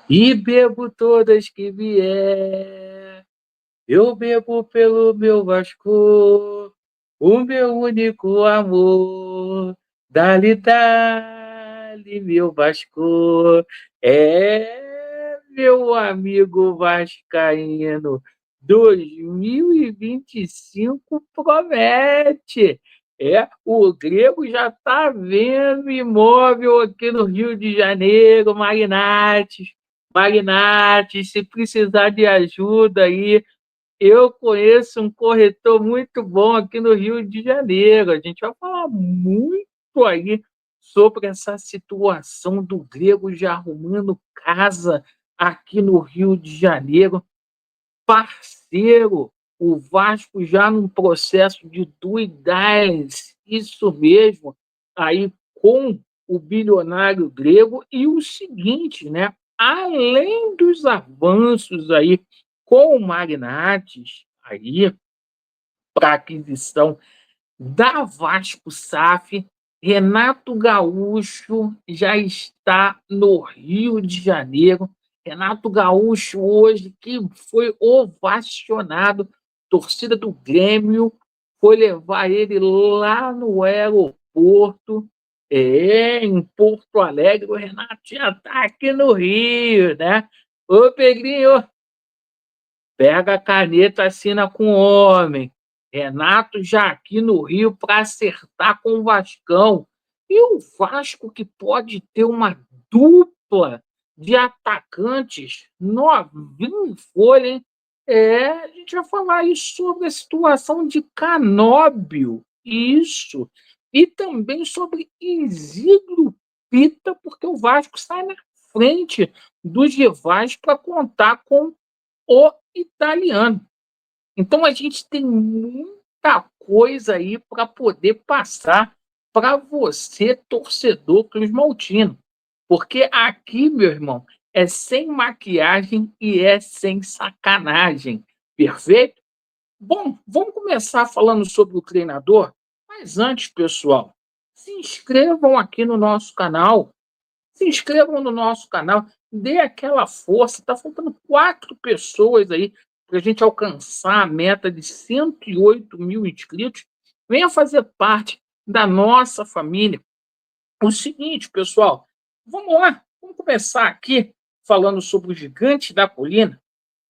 E bebo todas que vier. Eu bebo pelo meu Vasco, o meu único amor. Dali, dali, meu Vasco. É, meu amigo vascaíno, 2025 promete. É, o Grego já está vendo imóvel aqui no Rio de Janeiro, Magnates. Magnates, se precisar de ajuda aí, eu conheço um corretor muito bom aqui no Rio de Janeiro. A gente vai falar muito aí sobre essa situação do Grego já arrumando casa aqui no Rio de Janeiro. Parceiro, o Vasco já num processo de due diligence, isso mesmo, aí com o bilionário Grego. E o seguinte, né? Além dos avanços aí com o Magnates, aí para aquisição da Vasco SAF, Renato Gaúcho já está no Rio de Janeiro. Renato Gaúcho hoje que foi ovacionado, torcida do Grêmio foi levar ele lá no aeroporto, em Porto Alegre. O Renato já está aqui no Rio, né? Ô, Pedrinho, pega a caneta, assina com o homem. Renato já aqui no Rio para acertar com o Vascão. E o Vasco que pode ter uma dupla de atacantes novinho em folha, hein? É, a gente vai falar aí sobre a situação de Canóbio, isso. E também sobre Isidro Pita, porque o Vasco sai na frente dos rivais para contar com o italiano. Então a gente tem muita coisa aí para poder passar para você, torcedor Cruz Maltino. Porque aqui, meu irmão, é sem maquiagem e é sem sacanagem. Perfeito? Bom, vamos começar falando sobre o treinador. Mas antes, pessoal, se inscrevam aqui no nosso canal. Se inscrevam no nosso canal, dê aquela força. Está faltando 4 pessoas aí para a gente alcançar a meta de 108 mil inscritos. Venha fazer parte da nossa família. O seguinte, pessoal, vamos lá, vamos começar aqui falando sobre o gigante da colina.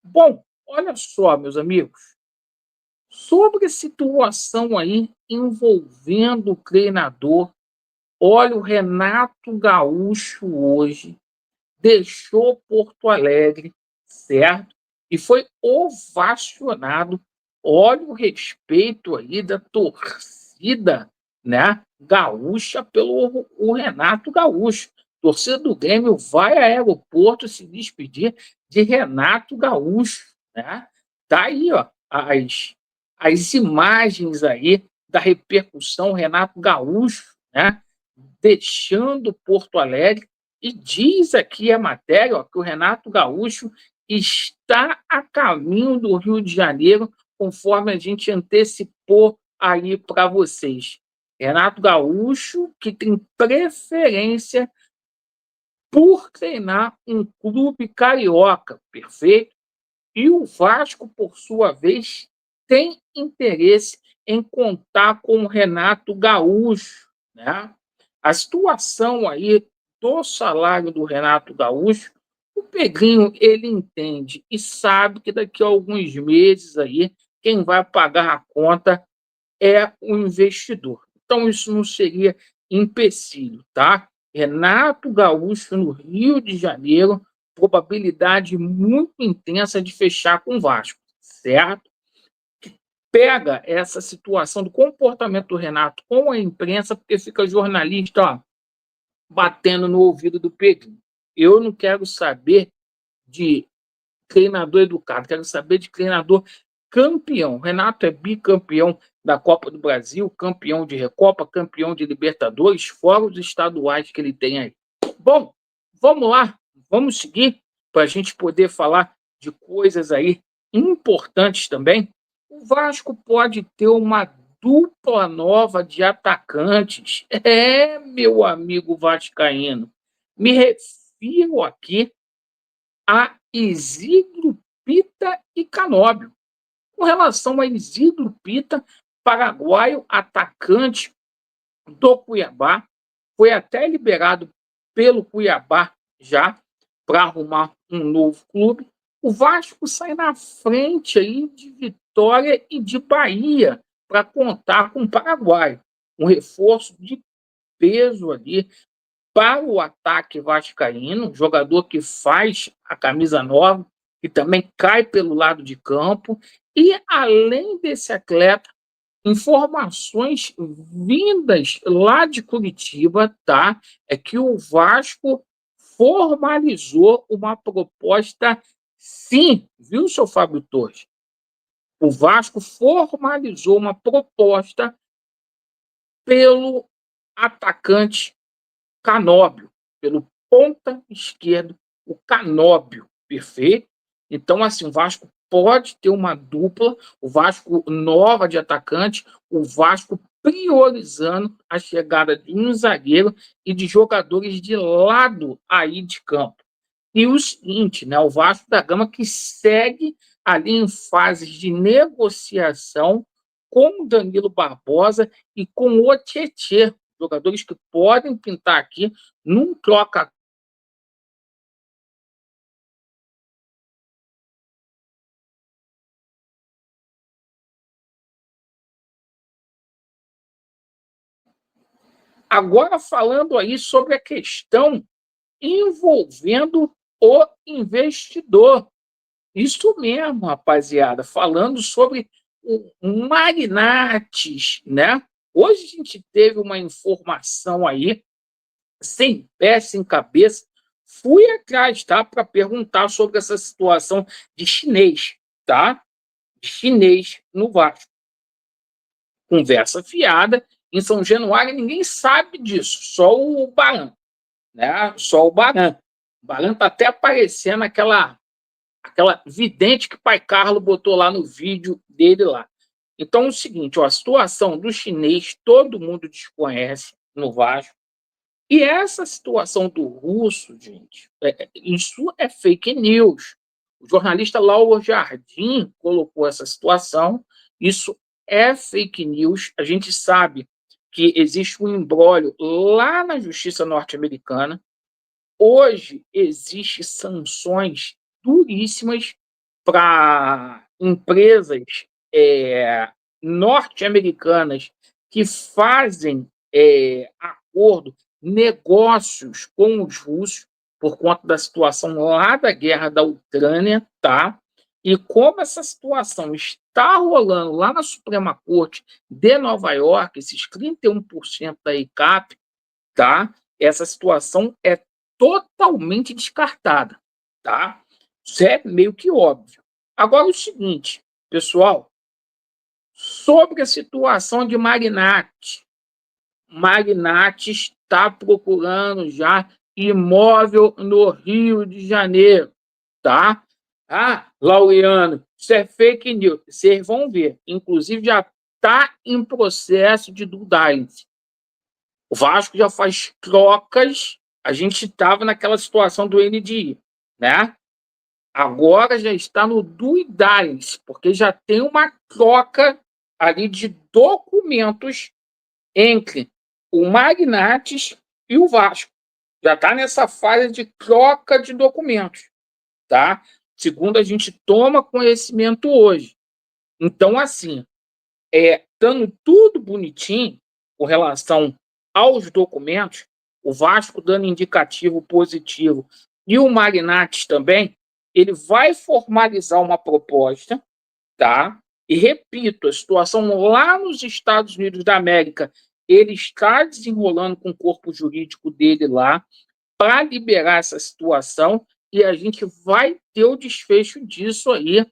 Bom, olha só, meus amigos, sobre a situação aí envolvendo o treinador. Olha, o Renato Gaúcho hoje deixou Porto Alegre, certo? E foi ovacionado. Olha o respeito aí da torcida, né? Gaúcha pelo o Renato Gaúcho. Torcida do Grêmio vai ao aeroporto se despedir de Renato Gaúcho, né? Tá aí, ó, as imagens aí da repercussão Renato Gaúcho, né? Deixando Porto Alegre. E diz aqui a matéria, ó, que o Renato Gaúcho está a caminho do Rio de Janeiro, conforme a gente antecipou aí para vocês. Renato Gaúcho, que tem preferência por treinar um clube carioca, perfeito? E o Vasco, por sua vez, tem interesse em contar com o Renato Gaúcho, né? A situação aí do salário do Renato Gaúcho, o Pedrinho ele entende e sabe que daqui a alguns meses aí quem vai pagar a conta é o investidor. Então isso não seria empecilho, tá? Renato Gaúcho no Rio de Janeiro, probabilidade muito intensa de fechar com o Vasco, certo? Pega essa situação do comportamento do Renato com a imprensa, porque fica jornalista, ó, batendo no ouvido do Pedrinho. Eu não quero saber de treinador educado, quero saber de treinador campeão. Renato é bicampeão da Copa do Brasil, campeão de Recopa, campeão de Libertadores, fora os estaduais que ele tem aí. Bom, vamos lá, vamos seguir para a gente poder falar de coisas aí importantes também. O Vasco pode ter uma dupla nova de atacantes. É, meu amigo vascaíno, me refiro aqui a Isidro Pita e Canóbio. Com relação a Isidro Pita, paraguaio, atacante do Cuiabá, foi até liberado pelo Cuiabá já para arrumar um novo clube. O Vasco sai na frente aí de Vitória e de Bahia para contar com o Paraguai. Um reforço de peso ali para o ataque vascaíno, um jogador que faz a camisa 9, que também cai pelo lado de campo. E, além desse atleta, informações vindas lá de Curitiba, tá? É que o Vasco formalizou uma proposta, sim, viu, seu Fábio Torres? O Vasco formalizou uma proposta pelo atacante Canóbio, pelo ponta esquerdo, o Canóbio, perfeito? Então, assim, o Vasco pode ter uma dupla, o Vasco nova de atacante, o Vasco priorizando a chegada de um zagueiro e de jogadores de lado aí de campo. E o seguinte, né, o Vasco da Gama que segue ali em fases de negociação com o Danilo Barbosa e com o Tietê, jogadores que podem pintar aqui num troca. Agora falando aí sobre a questão envolvendo o investidor. Isso mesmo, rapaziada, falando sobre o magnates, né? Hoje a gente teve uma informação aí, sem pé, sem cabeça. Fui atrás, tá? Para perguntar sobre essa situação de chinês, tá? De chinês no Vasco. Conversa fiada. Em São Januário, ninguém sabe disso, só o Baran, né? Só o Baran. O Baran tá até aparecendo aquela vidente que o pai Carlos botou lá no vídeo dele lá. Então é o seguinte, ó, a situação do chinês todo mundo desconhece no Vasco. E essa situação do russo, gente, isso é fake news. O jornalista Lauro Jardim colocou essa situação. Isso é fake news. A gente sabe que existe um imbróglio lá na justiça norte-americana. Hoje existem sanções duríssimas para empresas norte-americanas que fazem acordo, negócios com os russos por conta da situação lá da guerra da Ucrânia, tá? E como essa situação está rolando lá na Suprema Corte de Nova York, esses 31% da ICAP, tá? Essa situação é totalmente descartada, tá? Isso é meio que óbvio. Agora, o seguinte, pessoal, sobre a situação de Magnate. Magnate está procurando já imóvel no Rio de Janeiro, tá? Ah, Laureano, isso é fake news. Vocês vão ver. Inclusive, já está em processo de due diligence. O Vasco já faz trocas. A gente estava naquela situação do NDI, né? Agora já está no due diligence, porque já tem uma troca ali de documentos entre o Magnates e o Vasco. Já está nessa fase de troca de documentos, tá? Segundo a gente toma conhecimento hoje. Então, assim, estando tudo bonitinho com relação aos documentos, o Vasco dando indicativo positivo e o Magnates também, ele vai formalizar uma proposta, tá? E repito, a situação lá nos Estados Unidos da América, ele está desenrolando com o corpo jurídico dele lá para liberar essa situação e a gente vai ter o desfecho disso aí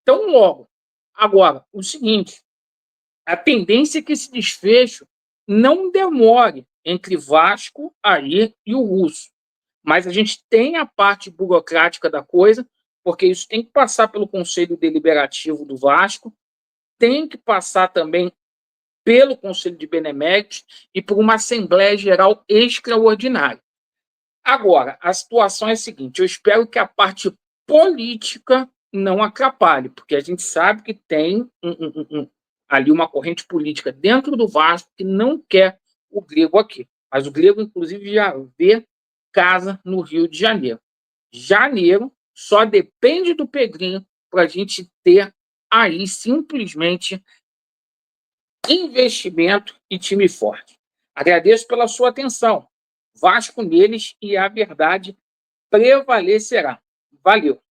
tão logo. Agora, o seguinte, a tendência é que esse desfecho não demore entre Vasco aí e o Russo. Mas a gente tem a parte burocrática da coisa, porque isso tem que passar pelo Conselho Deliberativo do Vasco, tem que passar também pelo Conselho de Beneméritos e por uma Assembleia Geral Extraordinária. Agora, a situação é a seguinte: eu espero que a parte política não atrapalhe, porque a gente sabe que tem ali uma corrente política dentro do Vasco que não quer o Grego aqui. Mas o Grego, inclusive, já vê casa no Rio de Janeiro. Janeiro só depende do Pedrinho para a gente ter aí simplesmente investimento e time forte. Agradeço pela sua atenção. Vasco neles e a verdade prevalecerá. Valeu!